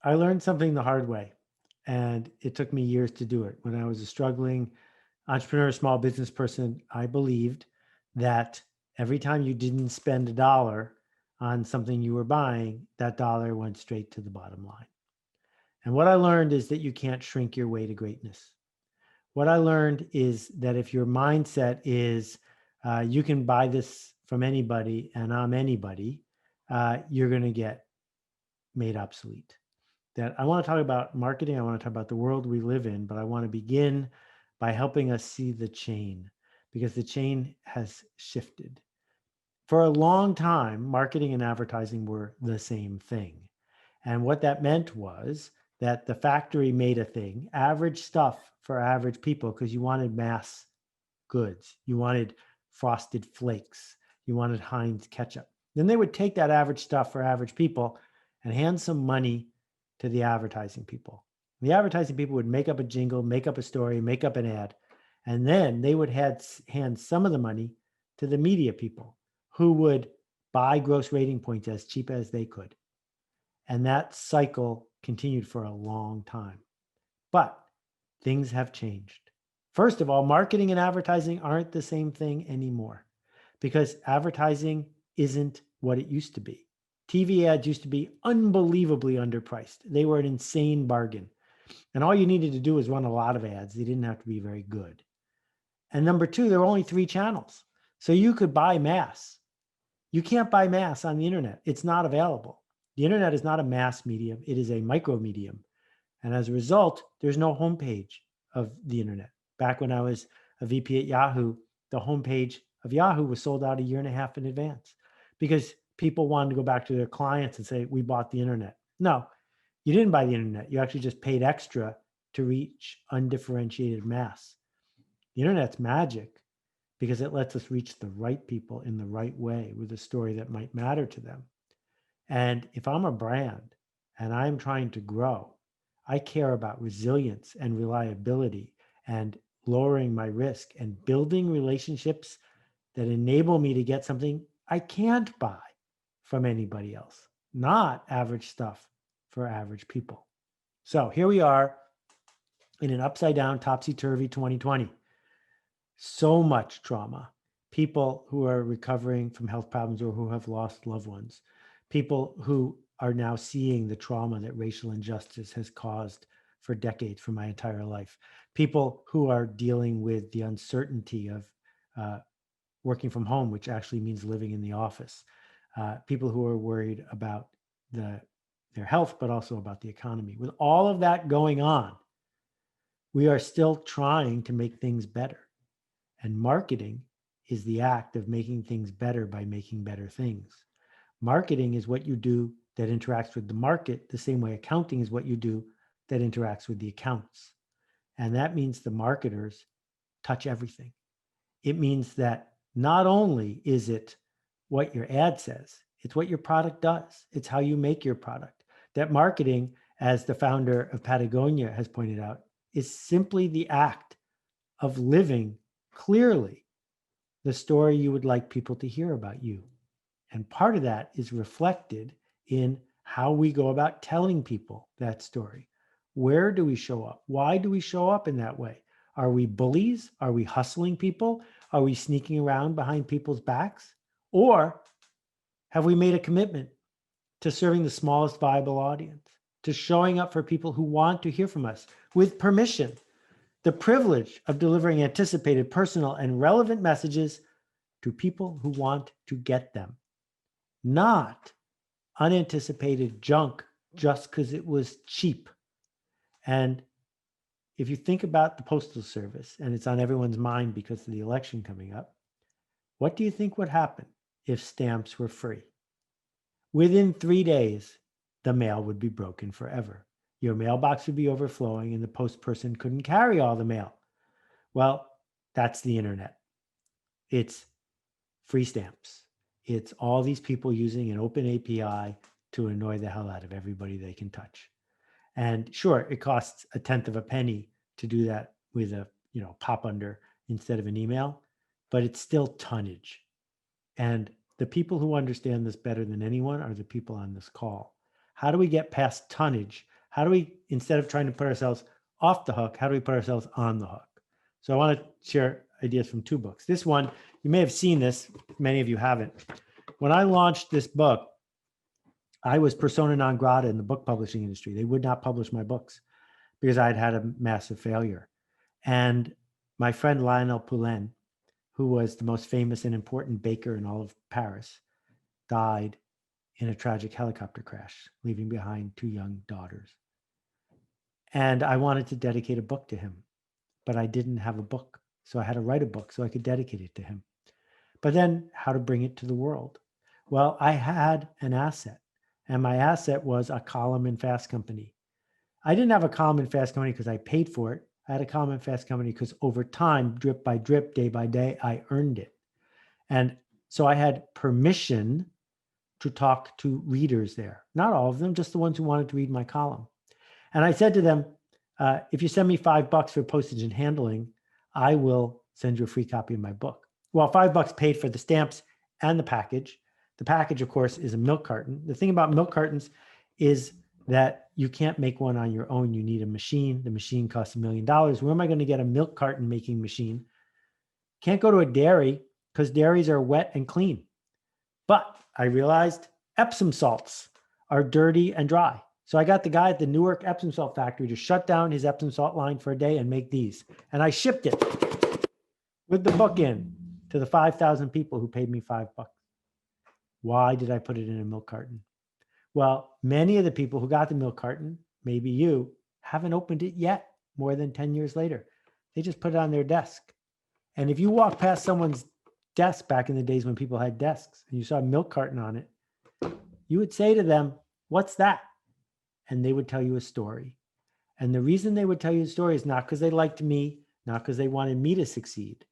I learned something the hard way, and it took me years to do it. When I was a struggling entrepreneur, small business person, I believed that every time you didn't spend a dollar on something you were buying, that dollar went straight to the bottom line. And what I learned is that you can't shrink your way to greatness. What I learned is that if your mindset is you can buy this from anybody and I'm anybody, you're going to get made obsolete. That I want to talk about marketing. I want to talk about the world we live in, but I want to begin by helping us see the chain because the chain has shifted. For a long time, marketing and advertising were the same thing. And what that meant was that the factory made a thing, average stuff for average people, because you wanted mass goods. You wanted frosted flakes. You wanted Heinz ketchup. Then they would take that average stuff for average people and hand some money to the advertising people. The advertising people would make up a jingle, make up a story, make up an ad, and then they would hand some of the money to the media people who would buy gross rating points as cheap as they could. And that cycle continued for a long time. But things have changed. First of all, marketing and advertising aren't the same thing anymore because advertising isn't what it used to be. TV ads used to be unbelievably underpriced. They were an insane bargain. And all you needed to do was run a lot of ads. They didn't have to be very good. And number two, there were only 3 channels. So you could buy mass. You can't buy mass on the internet. It's not available. The internet is not a mass medium. It is a micro medium. And as a result, there's no homepage of the internet. Back when I was a VP at Yahoo, the homepage of Yahoo was sold out a year and a half in advance because people wanted to go back to their clients and say, we bought the internet. No, you didn't buy the internet. You actually just paid extra to reach undifferentiated mass. The internet's magic because it lets us reach the right people in the right way with a story that might matter to them. And if I'm a brand and I'm trying to grow, I care about resilience and reliability and lowering my risk and building relationships that enable me to get something I can't buy from anybody else, not average stuff for average people. So here we are in an upside down, topsy turvy 2020. So much trauma. People who are recovering from health problems or who have lost loved ones. People who are now seeing the trauma that racial injustice has caused for decades, for my entire life. People who are dealing with the uncertainty of working from home, which actually means living in the office. People who are worried about their health, but also about the economy. With all of that going on, we are still trying to make things better. And marketing is the act of making things better by making better things. Marketing is what you do that interacts with the market, the same way accounting is what you do that interacts with the accounts. And that means the marketers touch everything. It means that not only is it what your ad says, it's what your product does. It's how you make your product. That marketing, as the founder of Patagonia has pointed out, is simply the act of living clearly the story you would like people to hear about you. And part of that is reflected in how we go about telling people that story. Where do we show up? Why do we show up in that way? Are we bullies? Are we hustling people? Are we sneaking around behind people's backs? Or have we made a commitment to serving the smallest viable audience, to showing up for people who want to hear from us with permission, the privilege of delivering anticipated, personal, and relevant messages to people who want to get them, not unanticipated junk just because it was cheap. And if you think about the Postal Service, and it's on everyone's mind because of the election coming up, what do you think would happen if stamps were free? Within 3 days, the mail would be broken forever. Your mailbox would be overflowing and the post person couldn't carry all the mail. Well, that's the internet. It's free stamps. It's all these people using an open API to annoy the hell out of everybody they can touch. And sure, it costs a tenth of a penny to do that with a pop under instead of an email, but it's still tonnage. And the people who understand this better than anyone are the people on this call. How do we get past tonnage? How do we, instead of trying to put ourselves off the hook, how do we put ourselves on the hook? So I want to share ideas from 2 books. This one, you may have seen this, many of you haven't. When I launched this book, I was persona non grata in the book publishing industry. They would not publish my books because I had had a massive failure. And my friend Lionel Poulain, who was the most famous and important baker in all of Paris, died in a tragic helicopter crash, leaving behind 2 young daughters. And I wanted to dedicate a book to him, but I didn't have a book. So I had to write a book so I could dedicate it to him. But then how to bring it to the world? Well, I had an asset, and my asset was a column in Fast Company. I didn't have a column in Fast Company because I paid for it. I had a column in Fast Company because over time, drip by drip, day by day, I earned it. And so I had permission to talk to readers there. Not all of them, just the ones who wanted to read my column. And I said to them, if you send me $5 for postage and handling, I will send you a free copy of my book. Well, $5 paid for the stamps and the package. The package, of course, is a milk carton. The thing about milk cartons is that you can't make one on your own. You need a machine. The machine costs $1 million. Where am I going to get a milk carton making machine? Can't go to a dairy because dairies are wet and clean. But I realized Epsom salts are dirty and dry. So I got the guy at the Newark Epsom salt factory to shut down his Epsom salt line for a day and make these. And I shipped it with the book in to the 5,000 people who paid me $5. Why did I put it in a milk carton? Well, many of the people who got the milk carton, maybe you, haven't opened it yet more than 10 years later. They just put it on their desk. And if you walk past someone's desk back in the days when people had desks and you saw a milk carton on it, you would say to them, "What's that?" And they would tell you a story. And the reason they would tell you a story is not because they liked me, not because they wanted me to succeed,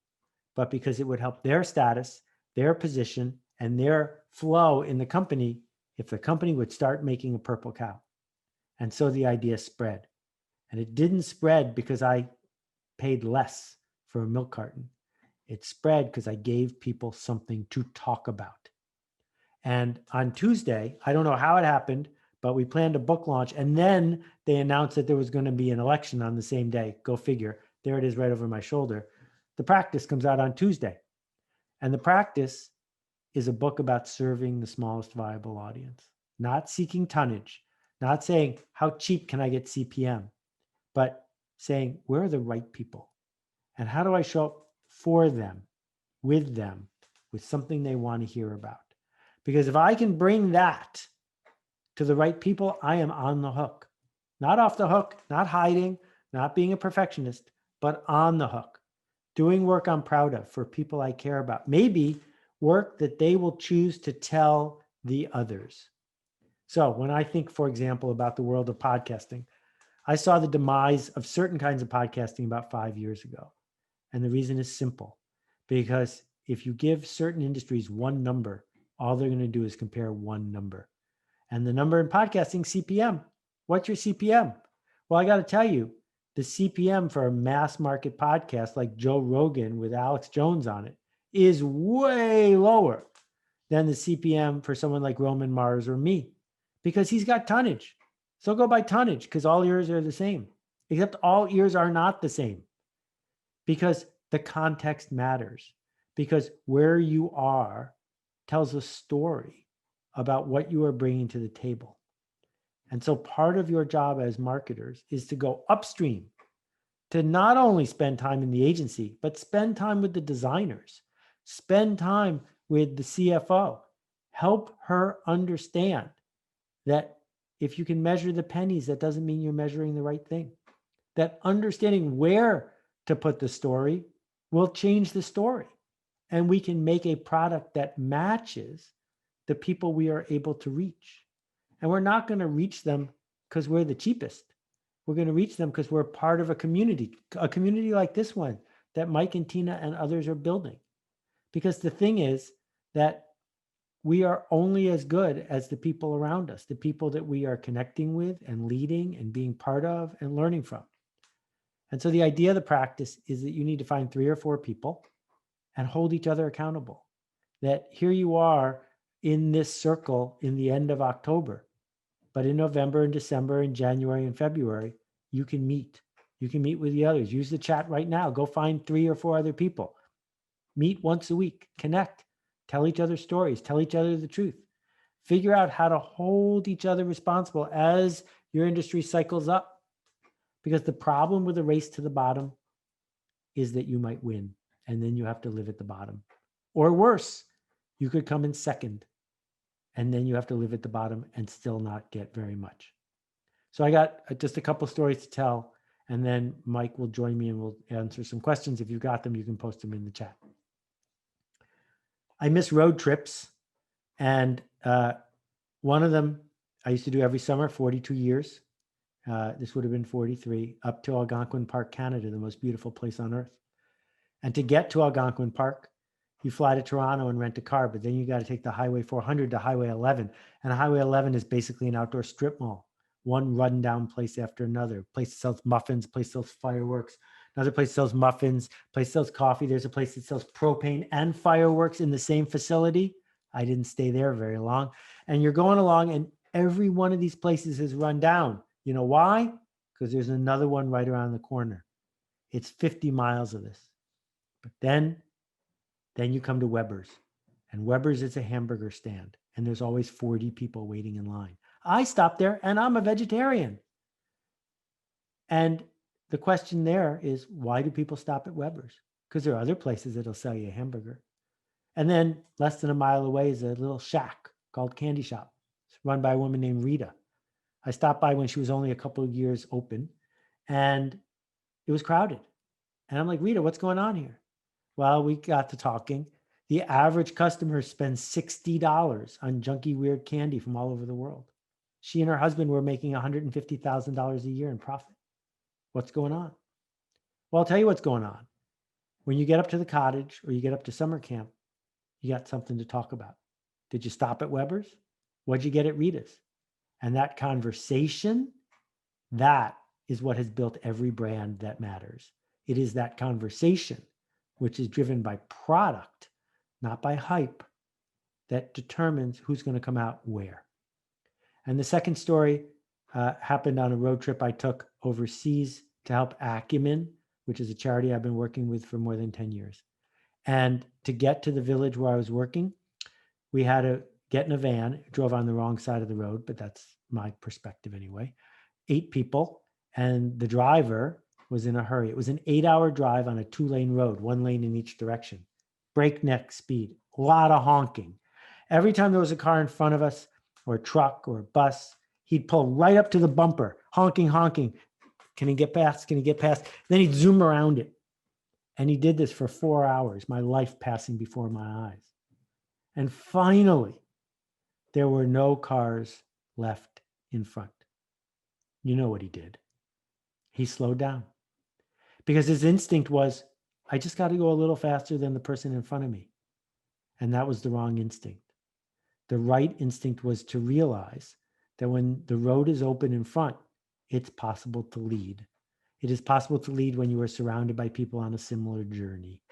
but because it would help their status, their position, and their flow in the company if the company would start making a purple cow. And so the idea spread. And it didn't spread because I paid less for a milk carton. It spread because I gave people something to talk about. And on Tuesday, I don't know how it happened, but we planned a book launch. And then they announced that there was going to be an election on the same day. Go figure. There it is right over my shoulder. The Practice comes out on Tuesday. And The Practice is a book about serving the smallest viable audience, not seeking tonnage, not saying, how cheap can I get CPM, but saying, where are the right people? And how do I show up for them, with something they want to hear about? Because if I can bring that to the right people, I am on the hook. Not off the hook, not hiding, not being a perfectionist, but on the hook. Doing work I'm proud of for people I care about. Maybe work that they will choose to tell the others. So when I think, for example, about the world of podcasting, I saw the demise of certain kinds of podcasting about 5 years ago. And the reason is simple, because if you give certain industries one number, all they're going to do is compare one number. And the number in podcasting, CPM. What's your CPM? Well, I got to tell you, the CPM for a mass market podcast like Joe Rogan with Alex Jones on it is way lower than the CPM for someone like Roman Mars or me, because he's got tonnage. So go by tonnage, because all ears are the same, except all ears are not the same, because the context matters, because where you are tells a story about what you are bringing to the table. And so part of your job as marketers is to go upstream, to not only spend time in the agency, but spend time with the designers, spend time with the CFO, help her understand that if you can measure the pennies, that doesn't mean you're measuring the right thing. That understanding where to put the story will change the story. And we can make a product that matches the people we are able to reach. And we're not going to reach them because we're the cheapest. We're going to reach them because we're part of a community like this one that Mike and Tina and others are building. Because the thing is that we are only as good as the people around us, the people that we are connecting with and leading and being part of and learning from. And so the idea of The Practice is that you need to find 3 or 4 people and hold each other accountable. That here you are in this circle in the end of October, But in November and December and January and February, you can meet. You can meet with the others. Use the chat right now. Go find 3 or 4 other people. Meet once a week. Connect. Tell each other stories. Tell each other the truth. Figure out how to hold each other responsible as your industry cycles up. Because the problem with a race to the bottom is that you might win, and then you have to live at the bottom. Or worse, you could come in second, and then you have to live at the bottom and still not get very much. So I got just a couple stories to tell, and then Mike will join me and we'll answer some questions. If you've got them, you can post them in the chat. I miss road trips, and one of them I used to do every summer, 42 years. This would have been 43, up to Algonquin Park, Canada, the most beautiful place on earth. And to get to Algonquin Park, you fly to Toronto and rent a car, but then you got to take the Highway 400 to Highway 11. And Highway 11 is basically an outdoor strip mall, one rundown place after another. Place that sells muffins, place sells fireworks, another place sells muffins, place sells coffee. There's a place that sells propane and fireworks in the same facility. I didn't stay there very long. And you're going along, and every one of these places is run down. You know why? Because there's another one right around the corner. It's 50 miles of this. But then you come to Weber's, and Weber's is a hamburger stand, and there's always 40 people waiting in line. I stopped there, and I'm a vegetarian. And the question there is, why do people stop at Weber's? Because there are other places that'll sell you a hamburger. And then less than a mile away is a little shack called Candy Shop. It's run by a woman named Rita. I stopped by when she was only a couple of years open, and it was crowded. And I'm like, Rita, what's going on here? Well, we got to talking. The average customer spends $60 on junky, weird candy from all over the world. She and her husband were making $150,000 a year in profit. What's going on? Well, I'll tell you what's going on. When you get up to the cottage or you get up to summer camp, you got something to talk about. Did you stop at Weber's? What'd you get at Rita's? And that conversation, that is what has built every brand that matters. It is that conversation, which is driven by product, not by hype, that determines who's going to come out where. And the second story happened on a road trip I took overseas to help Acumen, which is a charity I've been working with for more than 10 years. And to get to the village where I was working, we had to get in a van. It drove on the wrong side of the road, but that's my perspective anyway. 8 people, and the driver was in a hurry. It was an 8-hour drive on a 2-lane road, 1 lane in each direction, breakneck speed, a lot of honking. Every time there was a car in front of us, or a truck or a bus, he'd pull right up to the bumper, honking, honking. Can he get past? Can he get past? Then he'd zoom around it. And he did this for 4 hours, my life passing before my eyes. And finally, there were no cars left in front. You know what he did? He slowed down. Because his instinct was, I just got to go a little faster than the person in front of me. And that was the wrong instinct. The right instinct was to realize that when the road is open in front, it's possible to lead. It is possible to lead when you are surrounded by people on a similar journey.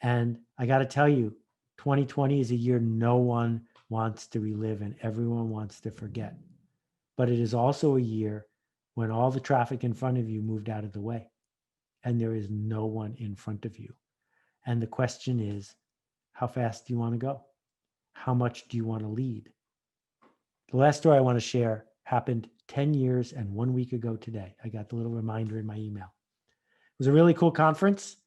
And I got to tell you, 2020 is a year no one wants to relive and everyone wants to forget. But it is also a year when all the traffic in front of you moved out of the way and there is no one in front of you. And the question is, how fast do you want to go? How much do you want to lead? The last story I want to share happened 10 years and 1 week ago today. I got the little reminder in my email. It was a really cool conference,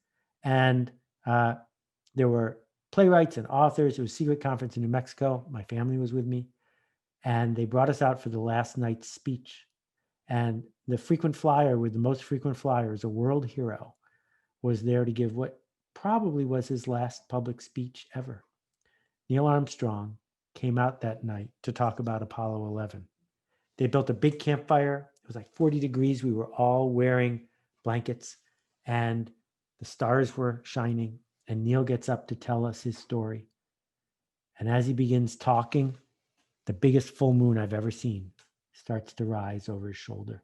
and there were playwrights and authors. It was a secret conference in New Mexico. My family was with me, and they brought us out for the last night's speech. And the frequent flyer with the most frequent flyers, a world hero, was there to give what probably was his last public speech ever. Neil Armstrong came out that night to talk about Apollo 11. They built a big campfire. It was like 40 degrees. We were all wearing blankets and the stars were shining. And Neil gets up to tell us his story. And as he begins talking, the biggest full moon I've ever seen starts to rise over his shoulder.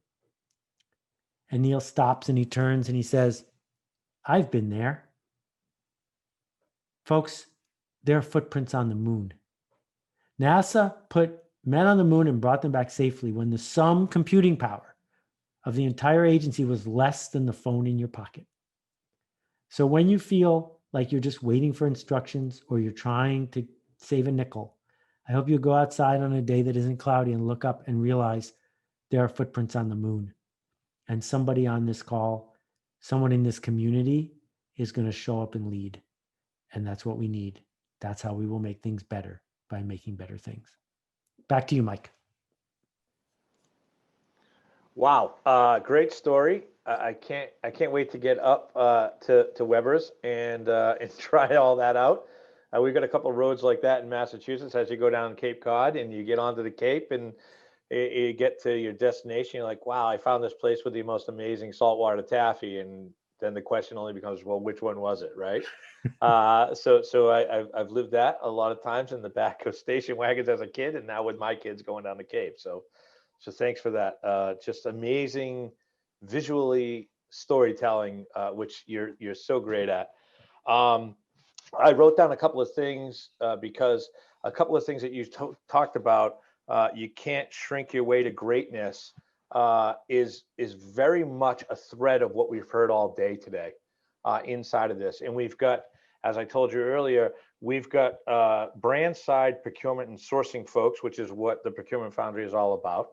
And Neil stops and he turns and he says, I've been there. Folks, there are footprints on the moon. NASA put men on the moon and brought them back safely when the sum computing power of the entire agency was less than the phone in your pocket. So when you feel like you're just waiting for instructions or you're trying to save a nickel, I hope you go outside on a day that isn't cloudy and look up and realize there are footprints on the moon. And somebody on this call, someone in this community is going to show up and lead. And that's what we need. That's how we will make things better, by making better things. Back to you, Mike. Wow, great story. I can't wait to get up to Weber's and try all that out. We've got a couple of roads like that in Massachusetts as you go down Cape Cod and you get onto the Cape and you get to your destination. You're like, wow, I found this place with the most amazing saltwater taffy. And then the question only becomes, well, which one was it, right? So I've lived that a lot of times in the back of station wagons as a kid, and now with my kids going down the Cape. So thanks for that. Just amazing visually storytelling, which you're so great at. I wrote down a couple of things because a couple of things that you talked about. You can't shrink your way to greatness is very much a thread of what we've heard all day today inside of this. And we've got, as I told you earlier, we've got brand side procurement and sourcing folks, which is what the Procurement Foundry is all about.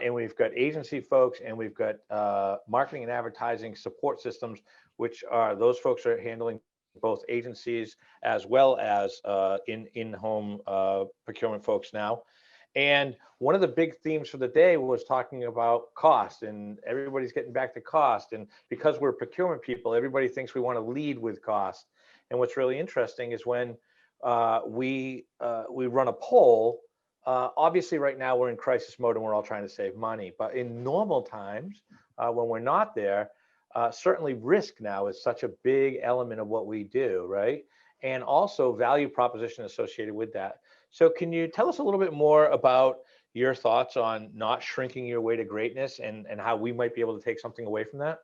And we've got agency folks, and we've got marketing and advertising support systems, which are those folks are handling both agencies as well as in-home procurement folks now. And one of the big themes for the day was talking about cost, and everybody's getting back to cost. And because we're procurement people, everybody thinks we want to lead with cost. And what's really interesting is when we run a poll. Obviously, right now we're in crisis mode and we're all trying to save money. But in normal times, when we're not there, certainly risk now is such a big element of what we do, right? And also value proposition associated with that. So can you tell us a little bit more about your thoughts on not shrinking your way to greatness and how we might be able to take something away from that?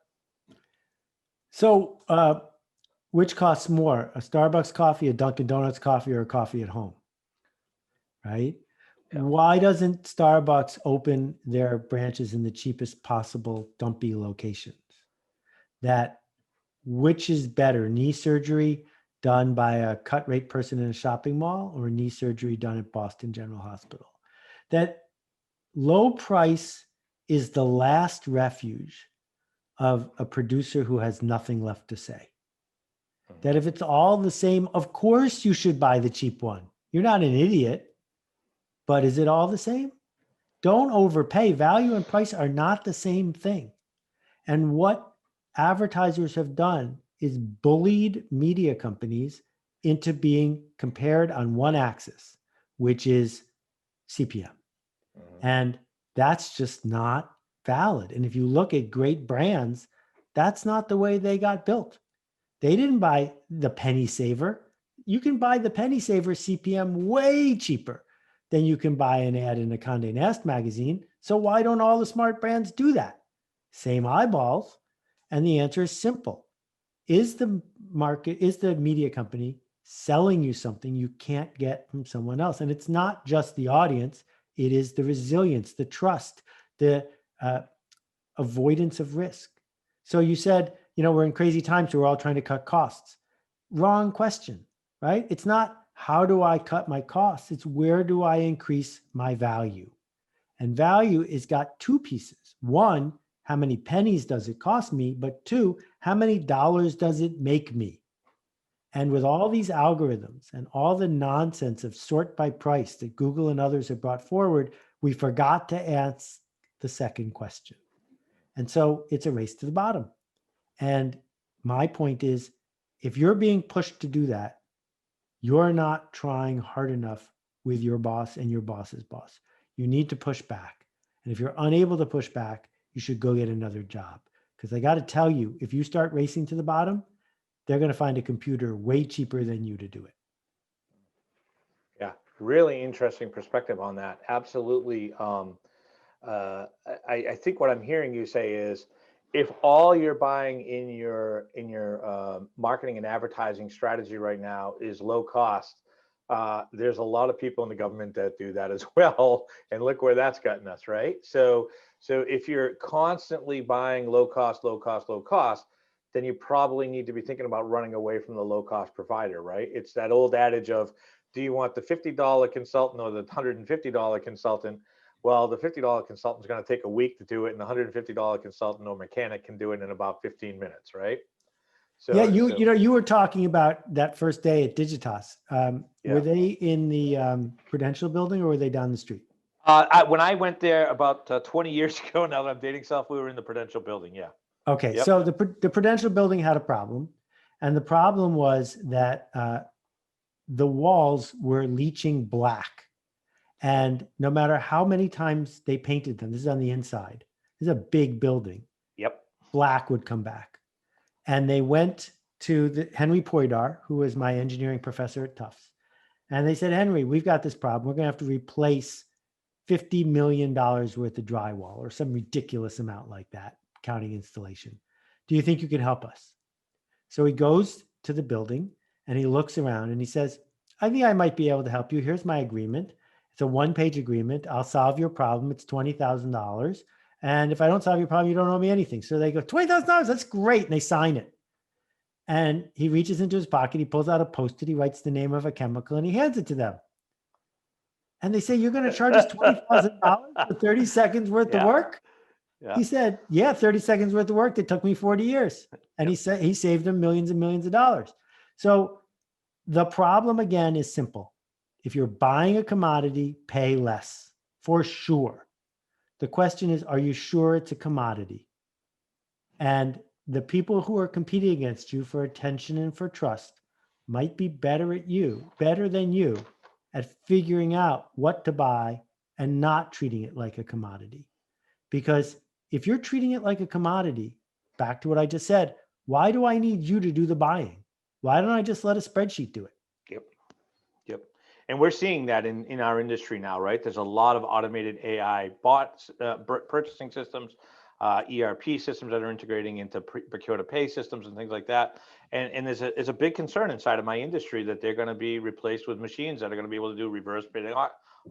So which costs more, a Starbucks coffee, a Dunkin' Donuts coffee, or a coffee at home, right? Yeah. Why doesn't Starbucks open their branches in the cheapest possible dumpy locations? Which is better, knee surgery done by a cut rate person in a shopping mall or knee surgery done at Boston General Hospital? That low price is the last refuge of a producer who has nothing left to say. That if it's all the same, of course you should buy the cheap one. You're not an idiot, but is it all the same? Don't overpay. Value and price are not the same thing. And what advertisers have done is bullied media companies into being compared on one axis, which is CPM. And that's just not valid. And if you look at great brands, that's not the way they got built. They didn't buy the penny saver. You can buy the penny saver CPM way cheaper than you can buy an ad in a Condé Nast magazine. So why don't all the smart brands do that? Same eyeballs. And the answer is simple. Is the media company selling you something you can't get from someone else? And it's not just the audience. It is the resilience, the trust, the avoidance of risk. So you said, we're in crazy times, so we're all trying to cut costs. Wrong question, right? It's not how do I cut my costs? It's where do I increase my value? And value is got two pieces. One, how many pennies does it cost me? But two, how many dollars does it make me? And with all these algorithms and all the nonsense of sort by price that Google and others have brought forward, we forgot to ask the second question. And so it's a race to the bottom. And my point is, if you're being pushed to do that, you're not trying hard enough with your boss and your boss's boss. You need to push back. And if you're unable to push back, you should go get another job. Because I got to tell you, if you start racing to the bottom, they're going to find a computer way cheaper than you to do it. Yeah, really interesting perspective on that. Absolutely. I think what I'm hearing you say is, if all you're buying in your marketing and advertising strategy right now is low cost, There's a lot of people in the government that do that as well, and look where that's gotten us, right? So if you're constantly buying low cost, low cost, low cost, then you probably need to be thinking about running away from the low cost provider, right? It's that old adage of, do you want the $50 consultant or the $150 consultant? Well, the $50 consultant is going to take a week to do it, and the $150 consultant or mechanic can do it in about 15 minutes, right? Yeah, So, so you were talking about that first day at Digitas. Were yeah. they in the Prudential building or were they down the street? When I went there about 20 years ago, now that I'm dating self, we were in the Prudential building. Yeah. Okay, Yep. so the Prudential building had a problem, and the problem was that the walls were leaching black, and no matter how many times they painted them, this is on the inside. This is a big building. Yep. Black would come back, and they went to the Henry Poydar, who was my engineering professor at Tufts, and they said, Henry, we've got this problem. We're going to have to replace $50 million worth of drywall or some ridiculous amount like that, counting installation. Do you think you can help us? So he goes to the building and he looks around and he says, I think I might be able to help you. Here's my agreement. It's a one-page agreement. I'll solve your problem. It's $20,000. And if I don't solve your problem, you don't owe me anything. So they go, $20,000, that's great. And they sign it. And he reaches into his pocket. He pulls out a Post-it. He writes the name of a chemical and he hands it to them. And they say, you're going to charge us $20,000 for 30 seconds worth of work? Yeah. He said, yeah, 30 seconds worth of work that took me 40 years. And he said he saved them millions and millions of dollars. So the problem again is simple. If you're buying a commodity, pay less for sure. The question is, are you sure it's a commodity? And the people who are competing against you for attention and for trust might be better than you at figuring out what to buy and not treating it like a commodity. Because if you're treating it like a commodity, back to what I just said, why do I need you to do the buying? Why don't I just let a spreadsheet do it? Yep. And we're seeing that in our industry now, right? There's a lot of automated AI bots, purchasing systems, ERP systems that are integrating into procure to pay systems and things like that. And there's a big concern inside of my industry that they're going to be replaced with machines that are going to be able to do reverse bidding,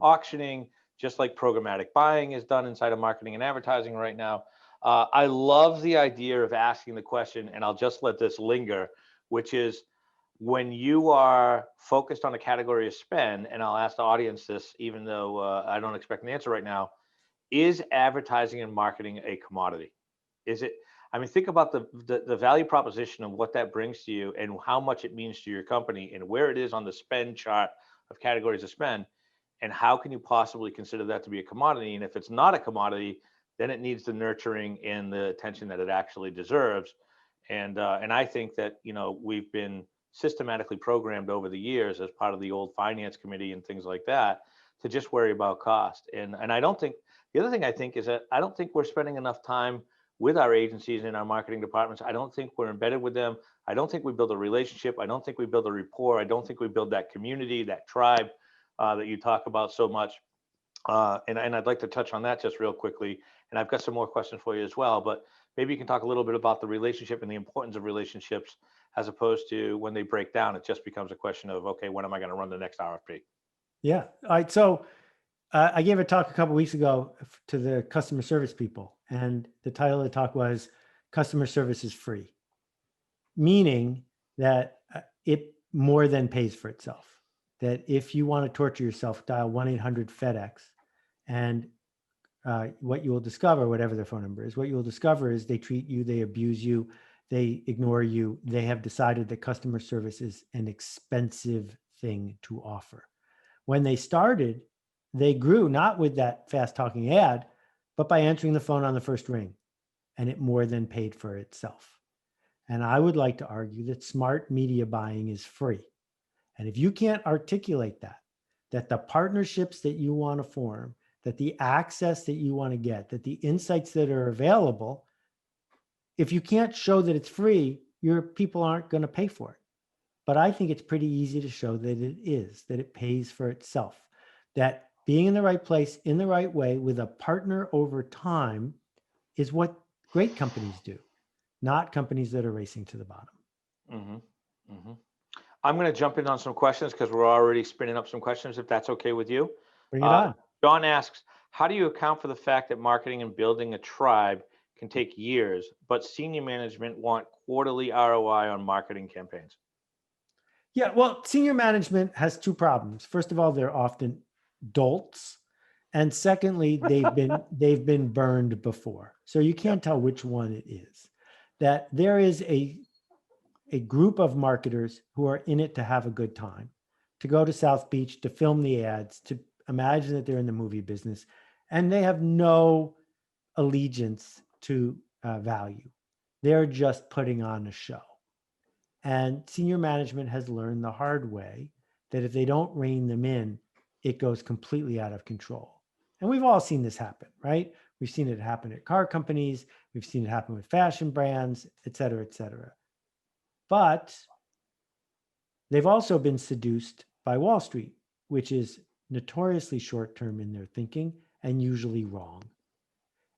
auctioning, just like programmatic buying is done inside of marketing and advertising right now. I love the idea of asking the question, and I'll just let this linger, which is, when you are focused on a category of spend, and I'll ask the audience this, even though I don't expect an answer right now, is advertising and marketing a commodity? Is it? I mean, think about the value proposition of what that brings to you and how much it means to your company and where it is on the spend chart of categories of spend, and how can you possibly consider that to be a commodity? And if it's not a commodity, then it needs the nurturing and the attention that it actually deserves. And I think that, we've been systematically programmed over the years as part of the old finance committee and things like that to just worry about cost. And I don't think, the other thing I think is that I don't think we're spending enough time with our agencies and our marketing departments. I don't think we're embedded with them. I don't think we build a relationship. I don't think we build a rapport. I don't think we build that community, that tribe that you talk about so much. And I'd like to touch on that just real quickly. And I've got some more questions for you as well, but maybe you can talk a little bit about the relationship and the importance of relationships, as opposed to when they break down, it just becomes a question of, okay, when am I going to run the next RFP? Yeah. All right. So I gave a talk a couple of weeks ago to the customer service people, and the title of the talk was "Customer Service is Free," meaning that it more than pays for itself. That if you want to torture yourself, dial 1-800-FedEx, and what you will discover, whatever their phone number is, what you will discover is they treat you, they abuse you, they ignore you. They have decided that customer service is an expensive thing to offer. When they started, they grew not with that fast talking ad, but by answering the phone on the first ring, and it more than paid for itself. And I would like to argue that smart media buying is free. And if you can't articulate that the partnerships that you want to form, that the access that you want to get, that the insights that are available, if you can't show that it's free, your people aren't going to pay for it. But I think it's pretty easy to show that it is, that it pays for itself, that being in the right place, in the right way, with a partner over time is what great companies do, not companies that are racing to the bottom. Mm-hmm. Mm-hmm. I'm going to jump in on some questions because we're already spinning up some questions, if that's okay with you. Bring it Uh, on. John asks, how do you account for the fact that marketing and building a tribe can take years, but senior management want quarterly ROI on marketing campaigns? Yeah, well, senior management has two problems. First of all, they're often dolts, and secondly, they've been burned before. So you Yep. can't tell which one it is. That there is a group of marketers who are in it to have a good time, to go to South Beach, to film the ads, to imagine that they're in the movie business, and they have no allegiance to value. They're just putting on a show. And senior management has learned the hard way that if they don't rein them in, it goes completely out of control. And we've all seen this happen, right? We've seen it happen at car companies. We've seen it happen with fashion brands, et cetera, et cetera. But they've also been seduced by Wall Street, which is notoriously short term in their thinking and usually wrong.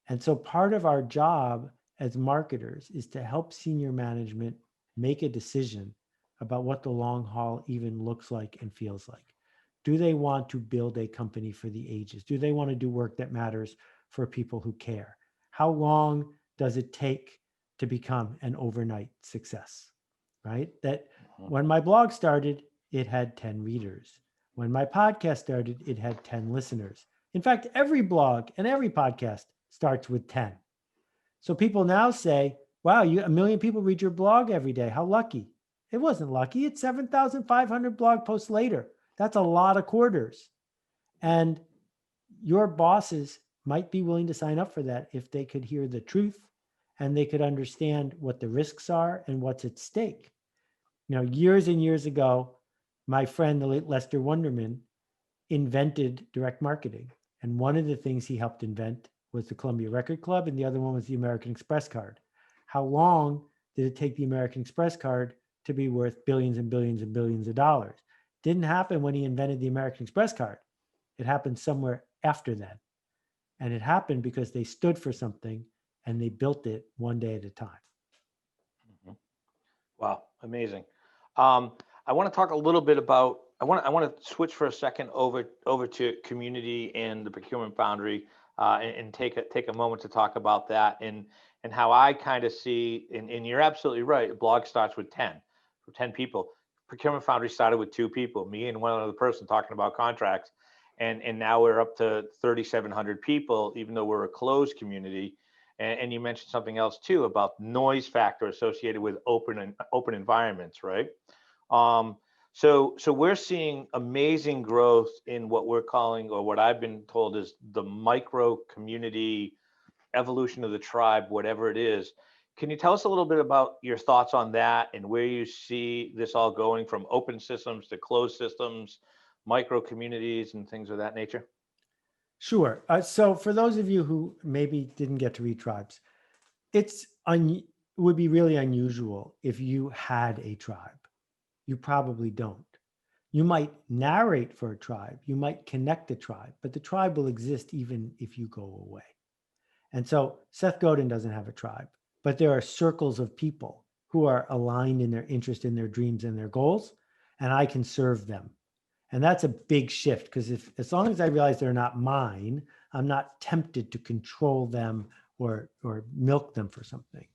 And so part of our job as marketers is to help senior management make a decision about what the long haul even looks like and feels like. Do they want to build a company for the ages? Do they want to do work that matters for people who care? How long does it take to become an overnight success? Right? That when my blog started, it had 10 readers. When my podcast started, it had 10 listeners. In fact, every blog and every podcast starts with 10. So people now say, wow, a million people read your blog every day. How lucky. It wasn't lucky. It's 7,500 blog posts later. That's a lot of quarters. And your bosses might be willing to sign up for that if they could hear the truth and they could understand what the risks are and what's at stake. Years and years ago, my friend, the late Lester Wunderman, invented direct marketing. And one of the things he helped invent was the Columbia Record Club, and the other one was the American Express card. How long did it take the American Express card to be worth billions and billions and billions of dollars? Didn't happen when he invented the American Express card. It happened somewhere after that. And it happened because they stood for something and they built it one day at a time. Mhm. Wow, amazing. Um, I want to talk a little bit about. I want to switch for a second over to community and the procurement foundry, and take a moment to talk about that and how I kind of see. And you're absolutely right. A blog starts with 10 people. Procurement foundry started with 2 people, me and one other person talking about contracts, and now we're up to 3,700 people, even though we're a closed community. And you mentioned something else too about noise factor associated with open environments, right? Um, so we're seeing amazing growth in what we're calling, or what I've been told is the micro community evolution of the tribe, whatever it is. Can you tell us a little bit about your thoughts on that and where you see this all going from open systems to closed systems, micro communities, and things of that nature? Sure. So for those of you who maybe didn't get to read Tribes, it would be really unusual if you had a tribe. You probably don't. You might narrate for a tribe, you might connect a tribe, but the tribe will exist even if you go away. And so Seth Godin doesn't have a tribe, but there are circles of people who are aligned in their interest, in their dreams and their goals, and I can serve them. And that's a big shift because as long as I realize they're not mine, I'm not tempted to control them or milk them for something.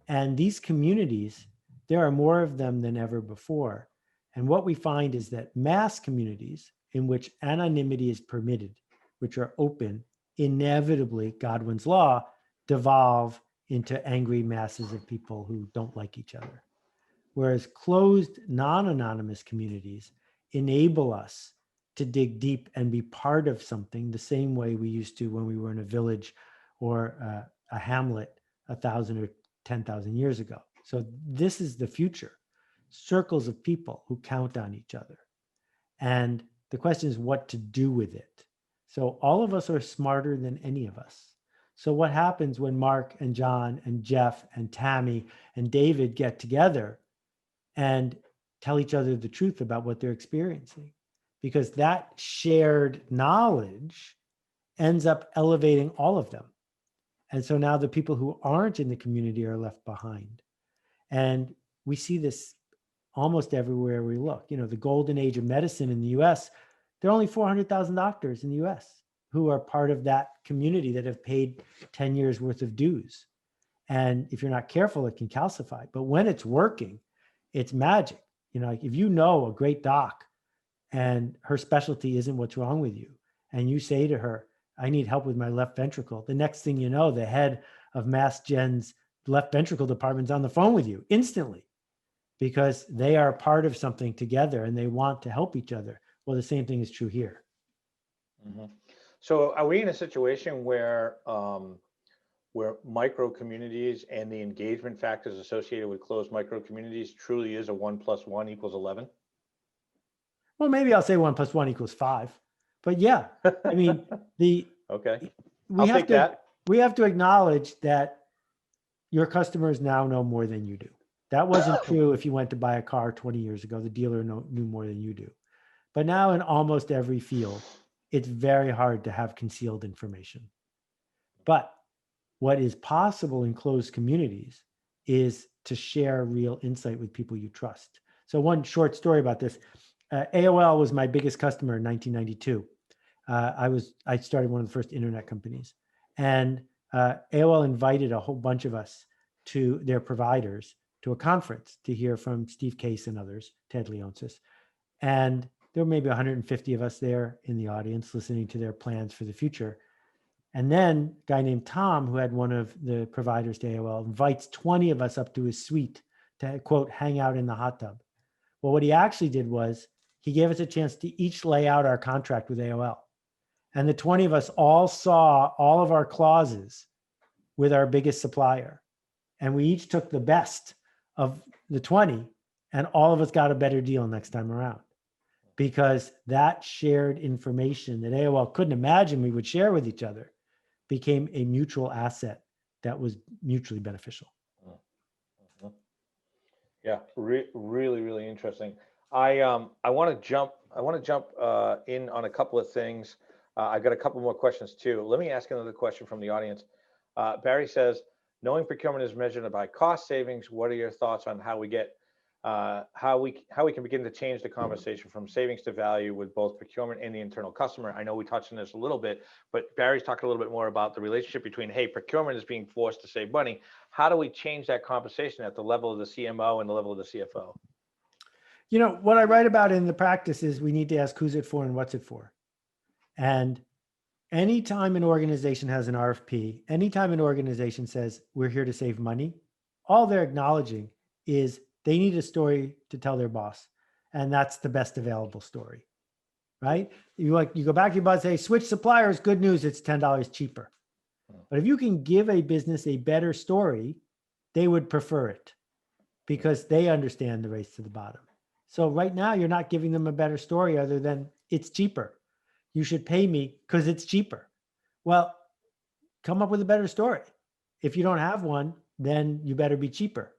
And these communities, there are more of them than ever before. And what we find is that mass communities in which anonymity is permitted, which are open, inevitably, Godwin's law, devolve into angry masses of people who don't like each other. Whereas closed, non-anonymous communities enable us to dig deep and be part of something the same way we used to when we were in a village or a hamlet 1,000 or 10,000 years ago. So this is the future. Circles of people who count on each other. And the question is what to do with it. So all of us are smarter than any of us. So what happens when Mark and John and Jeff and Tammy and David get together and tell each other the truth about what they're experiencing? Because that shared knowledge ends up elevating all of them. And so now the people who aren't in the community are left behind. And we see this almost everywhere we look. You know, the golden age of medicine in the US, there are only 400,000 doctors in the US who are part of that community that have paid 10 years worth of dues. And if you're not careful, it can calcify. But when it's working, it's magic. You know, like if you know a great doc and her specialty isn't what's wrong with you, and you say to her, I need help with my left ventricle, the next thing you know, the head of Mass Gen's left ventricle department's on the phone with you instantly because they are part of something together and they want to help each other. Well, the same thing is true here. Mm-hmm. So are we in a situation where micro communities and the engagement factors associated with closed micro communities truly is a 1 + 1 = 11? Well, maybe I'll say 1 + 1 = 5, but yeah, I mean, Okay, we I'll have take to, that. we have to acknowledge that your customers now know more than you do. That wasn't true if you went to buy a car 20 years ago, the dealer knew more than you do. But now in almost every field, it's very hard to have concealed information. But what is possible in closed communities is to share real insight with people you trust. So one short story about this, AOL was my biggest customer in 1992. I started one of the first internet companies, and AOL invited a whole bunch of us to their providers to a conference to hear from Steve Case and others, Ted Leonsis. And there were maybe 150 of us there in the audience listening to their plans for the future. And then a guy named Tom, who had one of the providers to AOL, invites 20 of us up to his suite to, quote, hang out in the hot tub. Well, what he actually did was he gave us a chance to each lay out our contract with AOL. And the 20 of us all saw all of our clauses with our biggest supplier. And we each took the best of the 20, and all of us got a better deal next time around. Because that shared information that AOL couldn't imagine we would share with each other became a mutual asset that was mutually beneficial. Mm-hmm. Yeah, really, really interesting. I want to jump in on a couple of things. I got a couple more questions too. Let me ask another question from the audience. Barry says, knowing procurement is measured by cost savings, what are your thoughts on how we get how we can begin to change the conversation from savings to value with both procurement and the internal customer? I know we touched on this a little bit, but Barry's talking a little bit more about the relationship between, hey, procurement is being forced to save money. How do we change that conversation at the level of the CMO and the level of the CFO? You know, what I write about in the practice is we need to ask who's it for and what's it for. And anytime an organization has an RFP, anytime an organization says, we're here to save money, all they're acknowledging is they need a story to tell their boss. And that's the best available story, right? You go back to your boss and say, switch suppliers, good news, it's $10 cheaper. But if you can give a business a better story, they would prefer it because they understand the race to the bottom. So right now you're not giving them a better story other than it's cheaper. You should pay me because it's cheaper. Well, come up with a better story. If you don't have one, then you better be cheaper.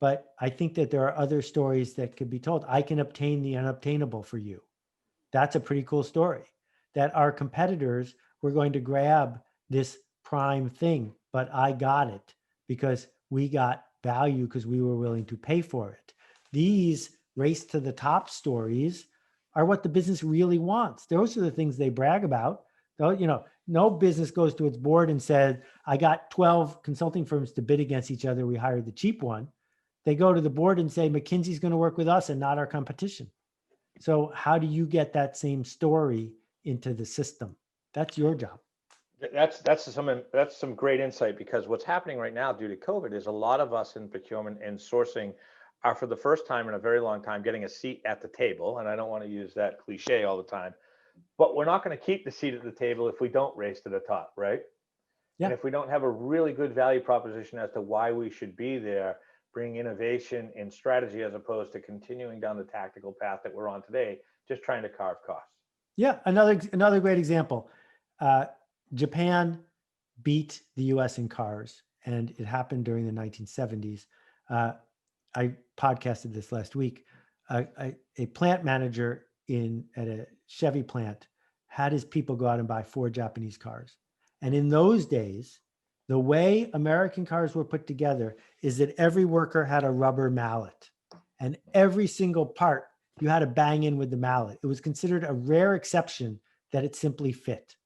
But I think that there are other stories that could be told. I can obtain the unobtainable for you. That's a pretty cool story. That our competitors were going to grab this prime thing, but I got it because we got value because we were willing to pay for it. These race to the top stories are what the business really wants. Those are the things they brag about. You know, no business goes to its board and said, I got 12 consulting firms to bid against each other. We hired the cheap one. They go to the board and say, McKinsey's going to work with us and not our competition. So how do you get that same story into the system? That's your job. That's some great insight, because what's happening right now due to COVID is a lot of us in procurement and sourcing are, for the first time in a very long time, getting a seat at the table. And I don't want to use that cliche all the time, but we're not going to keep the seat at the table if we don't race to the top, right? Yeah. And if we don't have a really good value proposition as to why we should be there, bring innovation and strategy as opposed to continuing down the tactical path that we're on today, just trying to carve costs. Yeah, another great example. Japan beat the US in cars, and it happened during the 1970s. I podcasted this last week. A plant manager at a Chevy plant had his people go out and buy 4 Japanese cars. And in those days, the way American cars were put together is that every worker had a rubber mallet. and every single part you had to bang in with the mallet. It was considered a rare exception that it simply fit.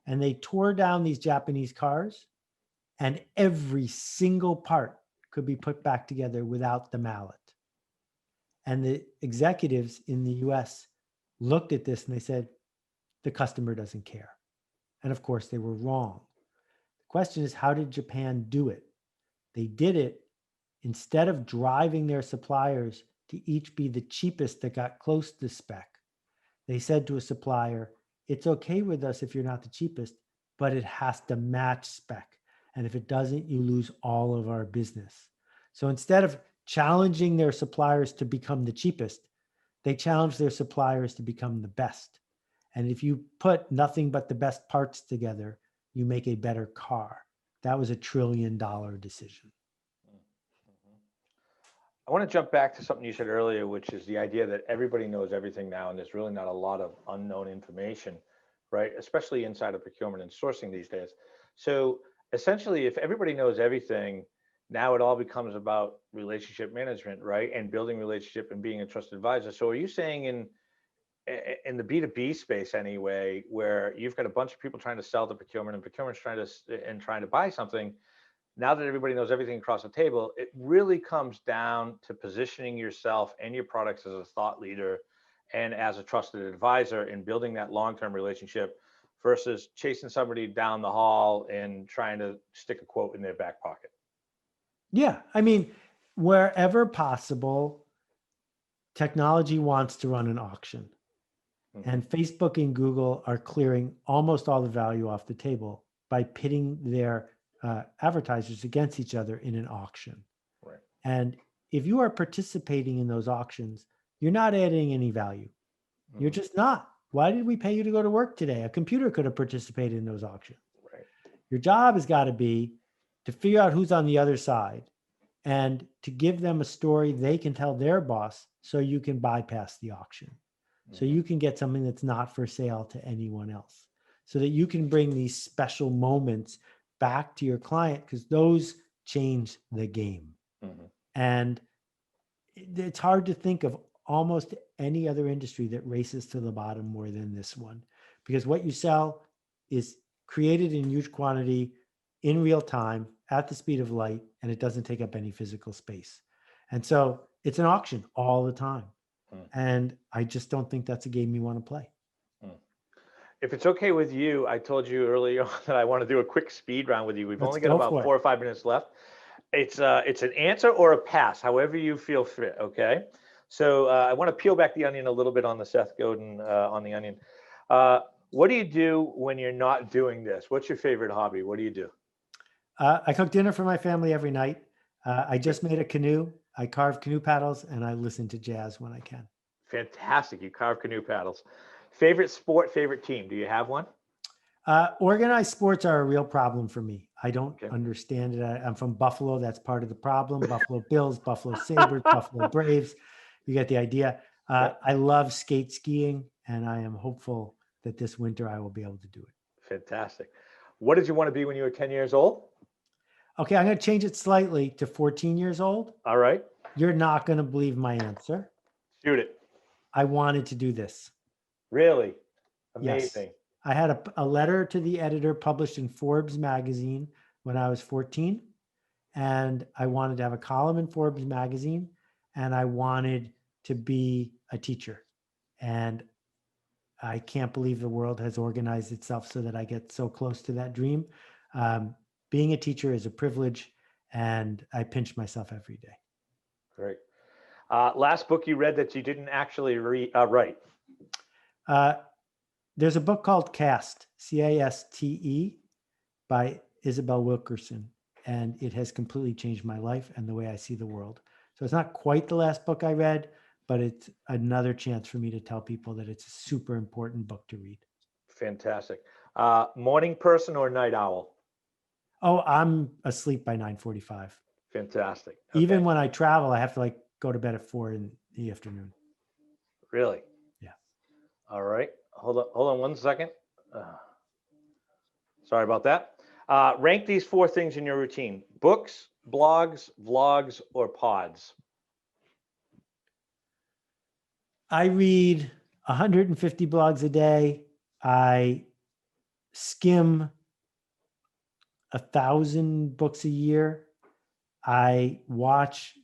And they tore down these Japanese cars, and every single part could be put back together without the mallet. And the executives in the US looked at this and they said, the customer doesn't care. And of course, they were wrong. The question is, how did Japan do it? They did it instead of driving their suppliers to each be the cheapest that got close to spec. They said to a supplier, it's okay with us if you're not the cheapest, but it has to match spec. And if it doesn't, you lose all of our business. So instead of challenging their suppliers to become the cheapest, they challenged their suppliers to become the best. And if you put nothing but the best parts together, you make a better car. That was $1 trillion decision. I want to jump back to something you said earlier, which is the idea that everybody knows everything now, and there's really not a lot of unknown information, right? Especially inside of procurement and sourcing these days. So essentially, if everybody knows everything, now it all becomes about relationship management, right? And building relationship and being a trusted advisor. So are you saying in the B2B space anyway, where you've got a bunch of people trying to sell to procurement and procurement's trying to buy something, now that everybody knows everything across the table, it really comes down to positioning yourself and your products as a thought leader and as a trusted advisor in building that long-term relationship versus chasing somebody down the hall and trying to stick a quote in their back pocket. Yeah. I mean, wherever possible, technology wants to run an auction. And Facebook and Google are clearing almost all the value off the table by pitting their advertisers against each other in an auction. Right. And if you are participating in those auctions, you're not adding any value. You're just not. Why did we pay you to go to work today? A computer could have participated in those auctions. Right. Your job has got to be to figure out who's on the other side and to give them a story they can tell their boss so you can bypass the auction. So you can get something that's not for sale to anyone else, so that you can bring these special moments back to your client, because those change the game. And it's hard to think of almost any other industry that races to the bottom more than this one, because what you sell is created in huge quantity in real time at the speed of light, and it doesn't take up any physical space. And so it's an auction all the time. And I just don't think that's a game you want to play. If it's okay with you, I told you earlier that I want to do a quick speed round with you. We've Let's only got go about for it. 4 or 5 minutes left. It's an answer or a pass, however you feel fit. Okay. So I want to peel back the onion a little bit on the Seth Godin on the onion. What do you do when you're not doing this? What's your favorite hobby? What do you do? I cook dinner for my family every night. I just made a canoe. I carve canoe paddles, and I listen to jazz when I can. Fantastic. You carve canoe paddles. Favorite sport, favorite team. Do you have one? Organized sports are a real problem for me. I don't understand it. I'm from Buffalo. That's part of the problem. Buffalo Bills, Buffalo Sabres, Buffalo Braves. You get the idea. I love skate skiing, and I am hopeful that this winter I will be able to do it. Fantastic. What did you want to be when you were 10 years old? Okay, I'm going to change it slightly to 14 years old. All right. You're not going to believe my answer. Shoot it. I wanted to do this. Really? Amazing. Yes. I had a letter to the editor published in Forbes magazine when I was 14. And I wanted to have a column in Forbes magazine. And I wanted to be a teacher. And I can't believe the world has organized itself so that I get so close to that dream. Being a teacher is a privilege, and I pinch myself every day. Great. Last book you read that you didn't actually write? There's a book called Caste, C-A-S-T-E, by Isabel Wilkerson, and it has completely changed my life and the way I see the world. So it's not quite the last book I read, but it's another chance for me to tell people that it's a super important book to read. Fantastic. Morning person or night owl? Oh, I'm asleep by 9:45. Fantastic. Okay. Even when I travel, I have to go to bed at 4 in the afternoon. Really? Yeah. All right. Hold on 1 second. Sorry about that. Rank these 4 things in your routine: books, blogs, vlogs, or pods. I read 150 blogs a day. I skim 1,000 books a year. I watch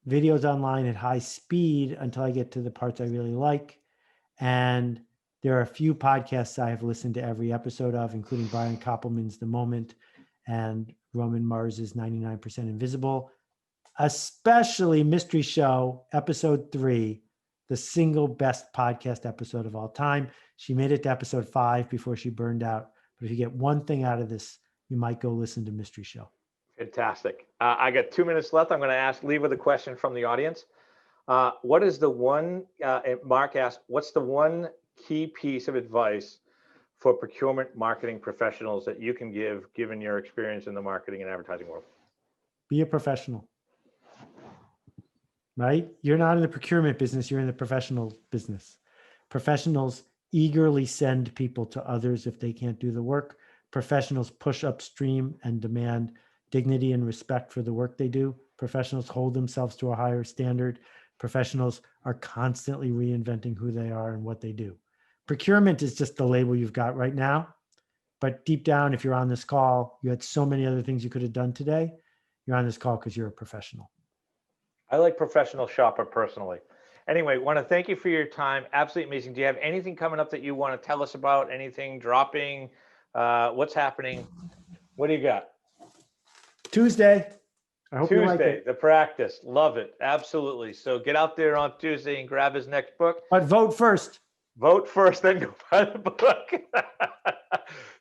videos online at high speed until I get to the parts I really like. And there are a few podcasts I have listened to every episode of, including Brian Koppelman's The Moment and Roman Mars's 99% Invisible, especially Mystery Show, episode 3, the single best podcast episode of all time. She made it to episode 5 before she burned out. But if you get one thing out of this, you might go listen to Mystery Show. Fantastic. I got 2 minutes left. I'm going to leave with a question from the audience. What is the one, Mark asked, what's the one key piece of advice for procurement marketing professionals that you can give, given your experience in the marketing and advertising world? Be a professional, right? You're not in the procurement business. You're in the professional business. Professionals eagerly send people to others if they can't do the work. Professionals push upstream and demand dignity and respect for the work they do. Professionals hold themselves to a higher standard. Professionals are constantly reinventing who they are and what they do. Procurement is just the label you've got right now. But deep down, if you're on this call, you had so many other things you could have done today. You're on this call because you're a professional. I like professional shopper personally. Anyway, want to thank you for your time. Absolutely amazing. Do you have anything coming up that you want to tell us about? Anything dropping? What's happening? What do you got? Tuesday. I hope you like Tuesday, it. the practice. Love it. Absolutely. So get out there on Tuesday and grab his next book. But vote first. Vote first, then go buy the book.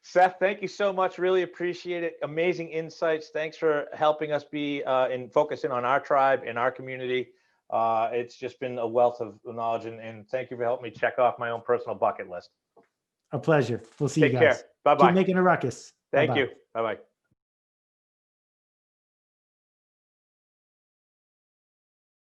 Seth, thank you so much. Really appreciate it. Amazing insights. Thanks for helping us be and focus in on our tribe and our community. It's just been a wealth of knowledge, and thank you for helping me check off my own personal bucket list. A pleasure. We'll see Take you guys. care. Bye-bye. Keep making a ruckus. Thank Bye-bye. you. Bye-bye.